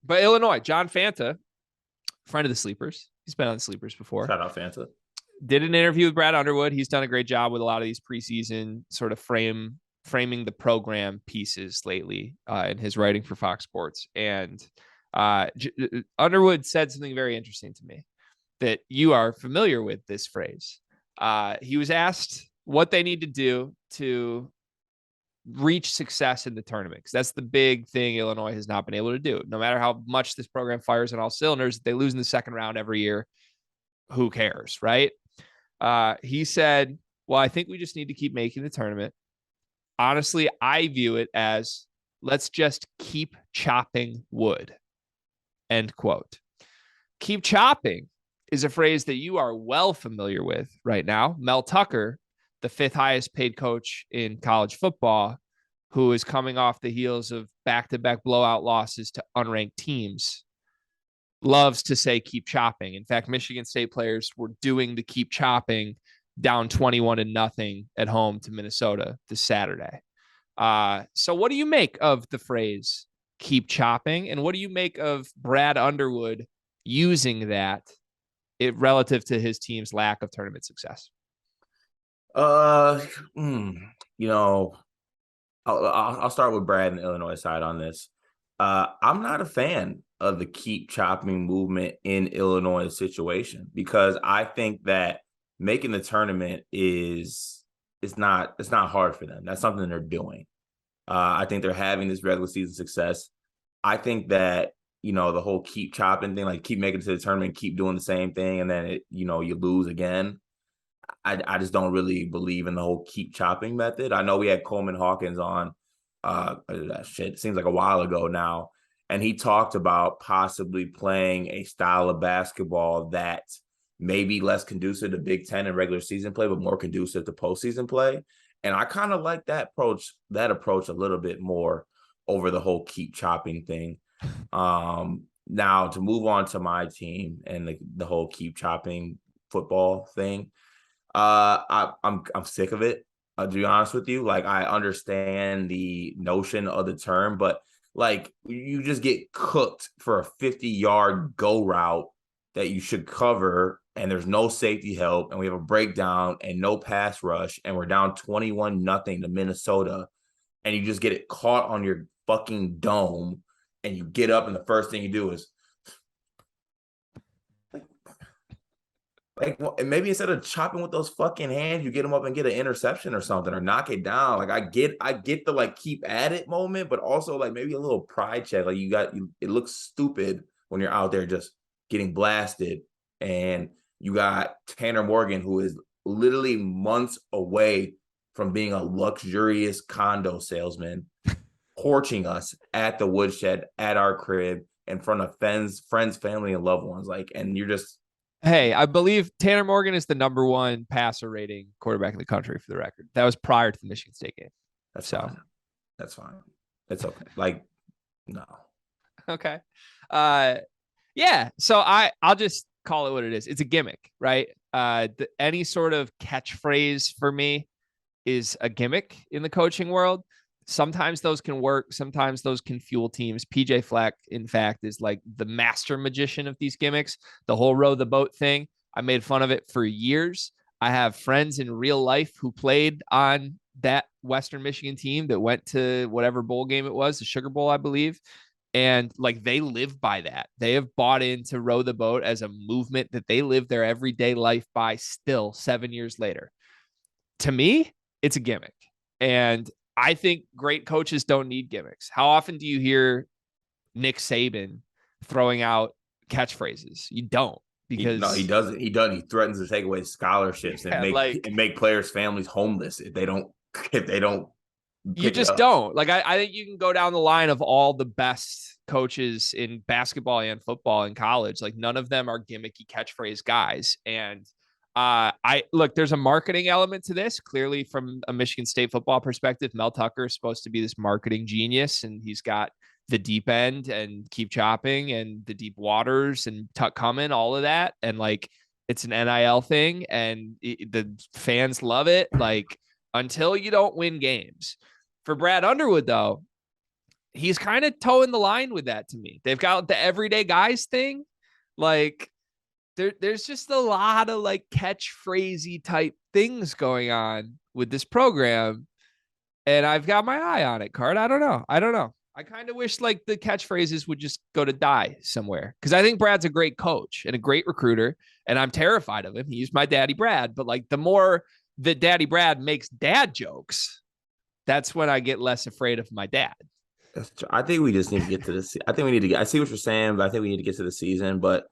But Illinois, John Fanta, friend of the Sleepers. He's been on the Sleepers before. Shout out Fanta. Did an interview with Brad Underwood. He's done a great job with a lot of these preseason sort of framing the program pieces lately in his writing for Fox Sports. And Underwood said something very interesting to me that you are familiar with this phrase. He was asked what they need to do to reach success in the tournament, because that's the big thing Illinois has not been able to do. No matter how much this program fires on all cylinders, they lose in the second round every year. Who cares, right? He said, well, I think we just need to keep making the tournament. Honestly, I view it as let's just keep chopping wood. End quote. Keep chopping is a phrase that you are well familiar with right now. Mel Tucker, the 5th highest paid coach in college football, who is coming off the heels of back-to-back blowout losses to unranked teams, loves to say keep chopping. In fact, Michigan State players were doing the keep chopping down 21-0 at home to Minnesota this Saturday. So what do you make of the phrase keep chopping? And what do you make of Brad Underwood using that relative to his team's lack of tournament success? You know, I'll start with Brad and the Illinois side on this. I'm not a fan of the keep chopping movement in Illinois' situation, because I think that making the tournament is not hard for them. That's something they're doing. I think they're having this regular season success. I think that, you know, the whole keep chopping thing, like keep making it to the tournament, keep doing the same thing, and then you lose again. I just don't really believe in the whole keep chopping method. I know we had Coleman Hawkins on it seems like a while ago now, and he talked about possibly playing a style of basketball that may be less conducive to Big Ten and regular season play, but more conducive to postseason play. And I kind of like that approach a little bit more over the whole keep chopping thing. Now to move on to my team and the whole keep chopping football thing. I'm sick of it. To be honest with you, like, I understand the notion of the term, but like, you just get cooked for a 50-yard go route that you should cover, and there's no safety help, and we have a breakdown and no pass rush, and we're down 21-0 to Minnesota, and you just get it caught on your fucking dome, and you get up, and the first thing you do is like, maybe instead of chopping with those fucking hands, you get them up and get an interception or something, or knock it down. Like, I get the like keep at it moment, but also like maybe a little pride check. Like, it looks stupid when you're out there just getting blasted, and you got Tanner Morgan, who is literally months away from being a luxurious condo salesman, torching us at the woodshed, at our crib, in front of friends, family, and loved ones. Like, and you're just. Hey, I believe Tanner Morgan is the #1 passer rating quarterback in the country, for the record. That was prior to the Michigan State game. That's fine. That's fine. It's okay. Like, no. Okay. Yeah. So I'll just call it what it is. It's a gimmick, right? Any sort of catchphrase for me is a gimmick in the coaching world. Sometimes those can work. Sometimes those can fuel teams. PJ Fleck, in fact, is like the master magician of these gimmicks. The whole row the boat thing, I made fun of it for years. I have friends in real life who played on that Western Michigan team that went to whatever bowl game it was, the Sugar Bowl, I believe. And like, they live by that. They have bought into row the boat as a movement that they live their everyday life by still 7 years later. To me, it's a gimmick. And I think great coaches don't need gimmicks. How often do you hear Nick Saban throwing out catchphrases? You don't, because he doesn't. He does. He threatens to take away scholarships and make players' families homeless if they don't. You just don't. Like, I think you can go down the line of all the best coaches in basketball and football in college. Like, none of them are gimmicky catchphrase guys. And there's a marketing element to this. Clearly, from a Michigan State football perspective, Mel Tucker is supposed to be this marketing genius, and he's got the deep end and keep chopping and the deep waters and tuck coming, all of that. And like, it's an NIL thing, and the fans love it. Like, until you don't win games. For Brad Underwood, though, he's kind of toeing the line with that to me. They've got the everyday guys thing. Like there's just a lot of like catchphrasey type things going on with this program. And I've got my eye on it, Card. I don't know. I kind of wish like the catchphrases would just go to die somewhere. Cause I think Brad's a great coach and a great recruiter. And I'm terrified of him. He's my daddy Brad. But like the more that daddy Brad makes dad jokes, that's when I get less afraid of my dad. I think we just need to get to this. I think we need to get. I see what you're saying, but I think we need to get to the season. But